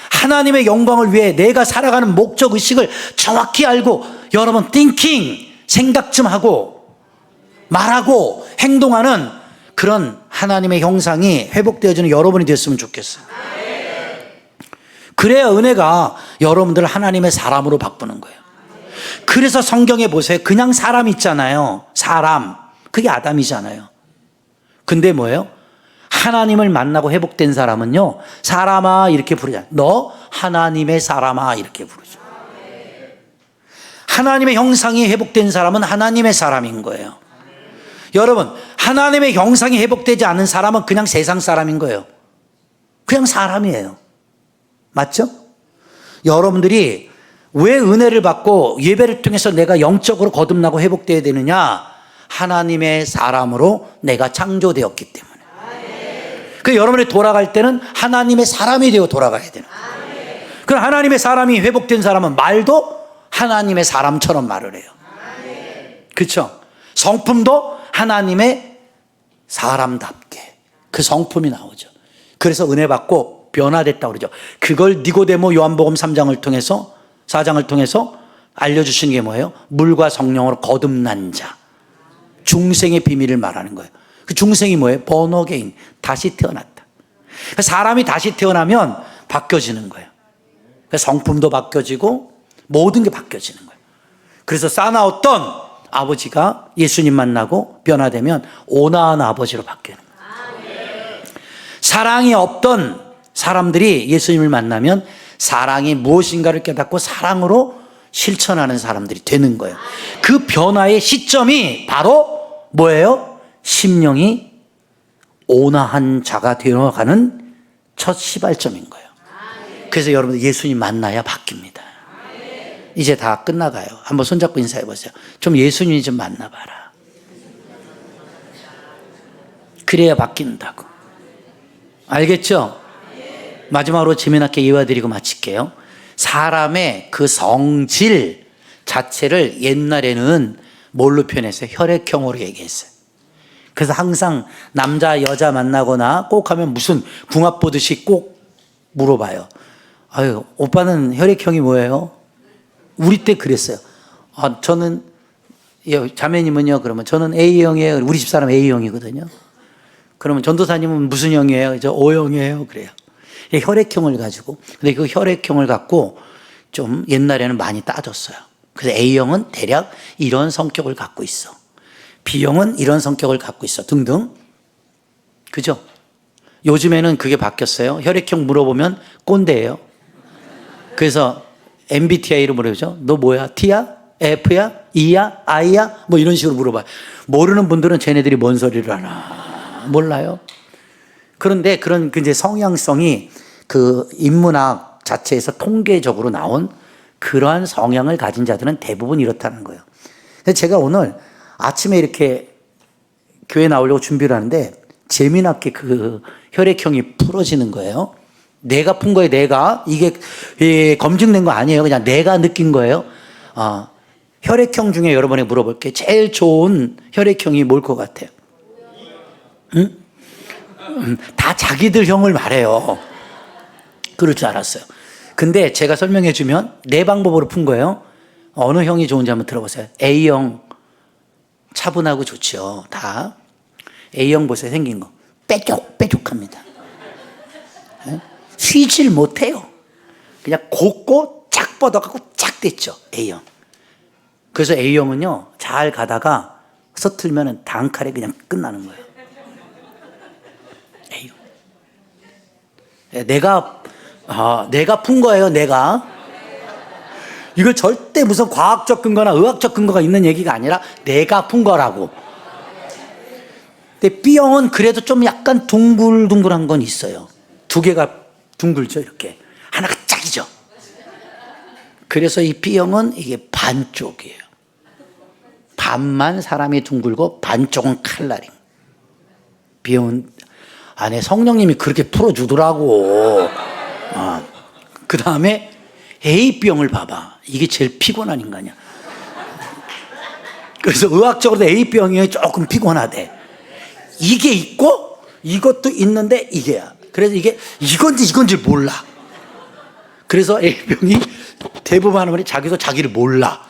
하나님의 영광을 위해 내가 살아가는 목적 의식을 정확히 알고 여러분 thinking, 생각 좀 하고 말하고 행동하는 그런 하나님의 형상이 회복되어지는 여러분이 됐으면 좋겠어요. 그래야 은혜가 여러분들을 하나님의 사람으로 바꾸는 거예요. 그래서 성경에 보세요. 그냥 사람 있잖아요. 사람. 그게 아담이잖아요. 근데 뭐예요? 하나님을 만나고 회복된 사람은요. 사람아 이렇게 부르잖아요. 너 하나님의 사람아 이렇게 부르죠. 하나님의 형상이 회복된 사람은 하나님의 사람인 거예요. 여러분 하나님의 형상이 회복되지 않은 사람은 그냥 세상 사람인 거예요. 그냥 사람이에요. 맞죠? 여러분들이 왜 은혜를 받고 예배를 통해서 내가 영적으로 거듭나고 회복되어야 되느냐? 하나님의 사람으로 내가 창조되었기 때문에. 그 여러분이 돌아갈 때는 하나님의 사람이 되어 돌아가야 되는 거예요. 그럼 하나님의 사람이 회복된 사람은 말도 하나님의 사람처럼 말을 해요. 그렇죠? 성품도 하나님의 사람답게 그 성품이 나오죠. 그래서 은혜 받고 변화됐다고 그러죠. 그걸 니고데모 요한복음 3장을 통해서 4장을 통해서 알려주시는 게 뭐예요? 물과 성령으로 거듭난 자, 중생의 비밀을 말하는 거예요. 그 중생이 뭐예요? born again, 다시 태어났다. 사람이 다시 태어나면 바뀌어지는 거예요. 성품도 바뀌어지고 모든 게 바뀌어지는 거예요. 그래서 싸나웠던 아버지가 예수님 만나고 변화되면 온화한 아버지로 바뀌는 거예요. 사랑이 없던 사람들이 예수님을 만나면 사랑이 무엇인가를 깨닫고 사랑으로 실천하는 사람들이 되는 거예요. 그 변화의 시점이 바로 뭐예요? 심령이 온화한 자가 되어가는 첫 시발점인 거예요. 그래서 여러분들 예수님 만나야 바뀝니다. 이제 다 끝나가요. 한번 손잡고 인사해 보세요. 좀 예수님 좀 만나봐라. 그래야 바뀐다고. 알겠죠? 마지막으로 재미나게 이와드리고 마칠게요. 사람의 그 성질 자체를 옛날에는 뭘로 표현했어요? 혈액형으로 얘기했어요. 그래서 항상 남자 여자 만나거나 꼭 하면 무슨 궁합 보듯이 꼭 물어봐요. 아유, 오빠는 혈액형이 뭐예요? 우리 때 그랬어요. 저는, 자매님은요? 그러면 저는 A형이에요. 우리 집사람 A형이거든요. 그러면 전도사님은 무슨 형이에요? 저 O형이에요. 그래요. 혈액형을 가지고. 근데 그 혈액형을 갖고 좀 옛날에는 많이 따졌어요. 그래서 A형은 대략 이런 성격을 갖고 있어. B형은 이런 성격을 갖고 있어. 등등. 그죠? 요즘에는 그게 바뀌었어요. 혈액형 물어보면 꼰대예요. 그래서 MBTI로 물어보죠. 너 뭐야? T야? F야? E야? I야? 뭐 이런 식으로 물어봐요. 모르는 분들은 쟤네들이 뭔 소리를 하나 몰라요. 그런데 그런 이제 성향성이 그 인문학 자체에서 통계적으로 나온 그러한 성향을 가진 자들은 대부분 이렇다는 거예요. 그래서 제가 오늘 아침에 이렇게 교회 나오려고 준비를 하는데 재미나게 그 혈액형이 풀어지는 거예요. 내가 푼 거예요. 내가 이게 검증된 거 아니에요. 그냥 내가 느낀 거예요. 혈액형 중에 여러분에게 물어볼게요. 제일 좋은 혈액형이 뭘 것 같아요? 응? 다 자기들 형을 말해요. 그럴 줄 알았어요. 근데 제가 설명해 주면 내 방법으로 푼 거예요. 어느 형이 좋은지 한번 들어보세요. A형 차분하고 좋죠. 다 A형 보세요. 생긴 거 빼족빼족합니다. 쉬질 못해요. 그냥 곱고 쫙 뻗어갖고 쫙 됐죠. A형. 그래서 A형은요 잘 가다가 서툴면은 단칼에 그냥 끝나는 거예요. A형. 내가 푼 거예요. 내가. 이거 절대 무슨 과학적 근거나 의학적 근거가 있는 얘기가 아니라 내가 푼 거라고. 근데 B형은 그래도 좀 약간 둥글둥글한 건 있어요. 두 개가 둥글죠. 이렇게. 하나가 짝이죠. 그래서 이 B형은 이게 반쪽이에요. 반만 사람이 둥글고 반쪽은 칼날인. B형은 안에 성령님이 그렇게 풀어주더라고. 그 다음에 A병을 봐봐. 이게 제일 피곤한 인간이야. 그래서 의학적으로도 A병이 조금 피곤하대. 이게 있고 이것도 있는데 이게야. 그래서 이게 이건지 몰라. 그래서 A병이 대부분 하는 말이 자기도 자기를 몰라.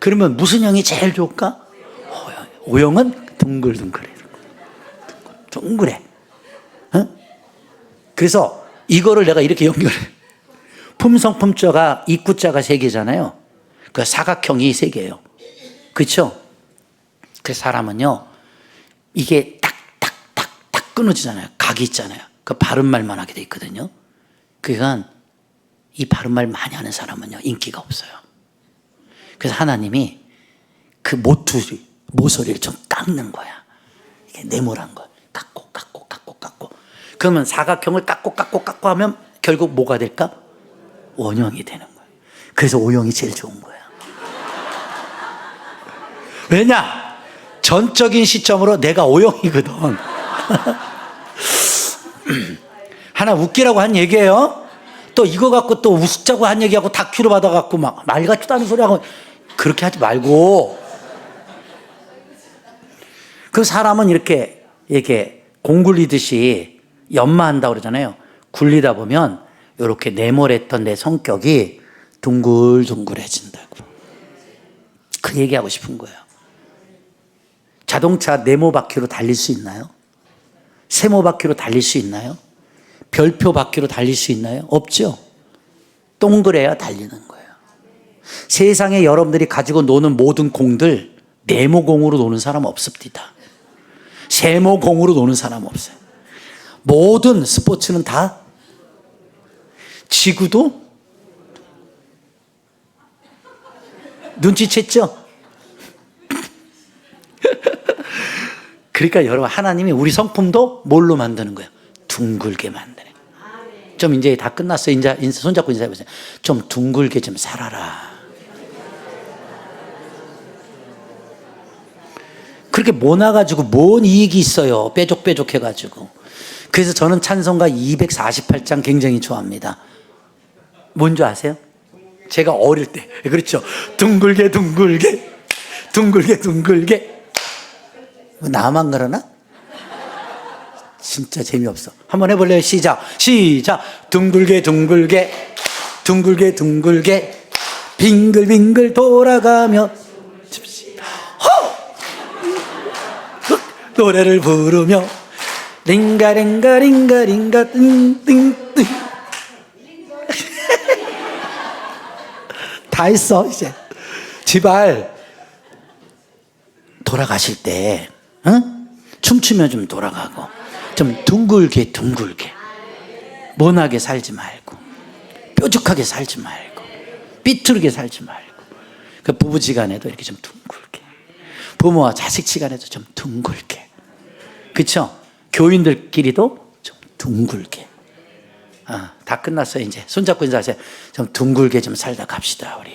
그러면 무슨 형이 제일 좋을까? O형은 둥글둥글해. 둥글해. 그래서 이거를 내가 이렇게 연결해. 품성품자가 입구자가 3개잖아요. 그 사각형이 3개예요. 그렇죠? 그 사람은요. 이게 딱딱딱딱 끊어지잖아요. 각이 있잖아요. 그 바른 말만 하게 돼 있거든요. 그러니까 이 바른 말 많이 하는 사람은요. 인기가 없어요. 그래서 하나님이 그 모서리를 좀 깎는 거야. 이게 네모란 거. 깎고. 그러면 사각형을 깎고 하면 결국 뭐가 될까? 원형이 되는 거예요. 그래서 O형이 제일 좋은 거야. 왜냐? 전적인 시점으로 내가 O형이거든. 하나 웃기라고 한 얘기예요. 또 이거 갖고 또 웃자고 한 얘기하고 다큐로 받아갖고 막 말 같지도 않은 소리 하고 그렇게 하지 말고. 그 사람은 이렇게 공 굴리듯이 연마한다고 그러잖아요. 굴리다 보면 이렇게 네모랬던 내 성격이 둥글둥글해진다고. 그 얘기하고 싶은 거예요. 자동차 네모 바퀴로 달릴 수 있나요? 세모 바퀴로 달릴 수 있나요? 별표 바퀴로 달릴 수 있나요? 없죠. 동그래야 달리는 거예요. 세상에 여러분들이 가지고 노는 모든 공들 네모공으로 노는 사람 없습니다. 세모공으로 노는 사람 없어요. 모든 스포츠는 다 지구도 눈치챘죠? 그러니까 여러분 하나님이 우리 성품도 뭘로 만드는 거예요? 둥글게 만드네. 좀 이제 다 끝났어요. 이제 손잡고 인사해보세요. 좀 둥글게 좀 살아라. 그렇게 모나가지고 뭔 이익이 있어요. 빼족빼족해가지고. 그래서 저는 찬송가 248장 굉장히 좋아합니다. 뭔지 아세요? 제가 어릴 때, 그렇죠. 둥글게 둥글게 둥글게 둥글게. 나만 그러나? 진짜 재미없어. 한번 해볼래요? 시작. 둥글게 둥글게 둥글게 둥글게 빙글빙글 돌아가며 노래를 부르며 링가링가 링가링가 띵띵띵. 다 했어. 이제 제발 돌아가실 때 춤추며 좀 돌아가고 좀 둥글게 둥글게 모나게 살지 말고 뾰족하게 살지 말고 삐뚤게 살지 말고, 그 부부지간에도 이렇게 좀 둥글게, 부모와 자식지간에도 좀 둥글게, 그렇죠? 교인들끼리도 좀 둥글게. 다 끝났어요. 이제 손잡고 인사하세요. 좀 둥글게 좀 살다 갑시다 우리.